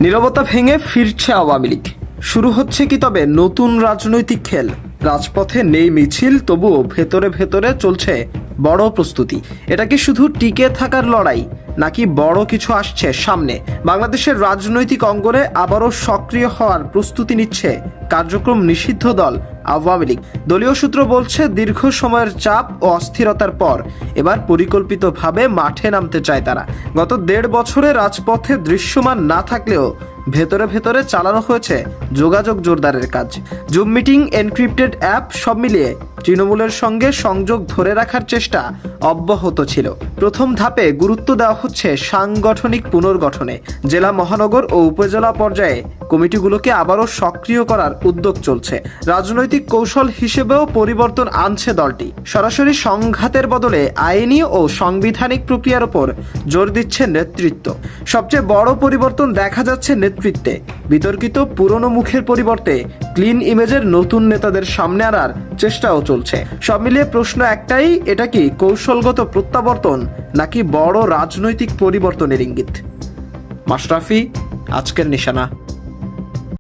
নীরবতা ভেঙে ফিরছে আওয়ামী লীগ। শুরু হচ্ছে কি তবে নতুন রাজনৈতিক খেল? রাজপথে নেই মিছিল, তবুও ভেতরে ভেতরে চলছে বড় প্রস্তুতি। এটা কি শুধু টিকে থাকার লড়াই, নাকি বড় কিছু আসছে সামনে? বাংলাদেশের রাজনৈতিক অঙ্গনে আবারও সক্রিয় হওয়ার প্রস্তুতি নিচ্ছে কার্যক্রম নিষিদ্ধ দল আওয়ামী লীগ। দলীয় সূত্র বলছে, দীর্ঘ সময়ের চাপ ও অস্থিরতার পর এবার পরিকল্পিতভাবে মাঠে নামতে চায় তারা। গত 1.5 বছরে রাজপথে দৃশ্যমান না থাকলেও ভেতরে ভেতরে চালানো হয়েছে যোগাযোগ জোরদারের কাজ। জুম মিটিং, এনক্রিপ্টেড অ্যাপ, সব মিলিয়ে তৃণমূলের সঙ্গে সংযোগ ধরে রাখার চেষ্টা অব্যাহত ছিল। প্রথম ধাপে গুরুত্ব দেওয়া হচ্ছে সাংগঠনিক পুনর্গঠনে। জেলা, মহানগর ও উপজেলা পর্যায়ে কমিটিগুলোকে আবারও সক্রিয় করার উদ্যোগ চলছে। রাজনৈতিক কৌশল হিসেবেও পরিবর্তন আনছে দলটি। সরাসরি সংঘাতের বদলে আইনি ও সাংবিধানিক প্রক্রিয়ার উপর জোর দিচ্ছে নেতৃত্ব। সবচেয়ে বড় পরিবর্তন দেখা যাচ্ছে নেতৃত্বে। বিতর্কিত পুরনো মুখের পরিবর্তে ক্লিন ইমেজের নতুন নেতাদের সামনে আনার চেষ্টাও চলছে। সব মিলিয়ে প্রশ্ন একটাই, এটা কি কৌশলগত প্রত্যাবর্তন নাকি বড় রাজনৈতিক পরিবর্তনের ইঙ্গিত? মাশরাফি, আজকের নিশানা।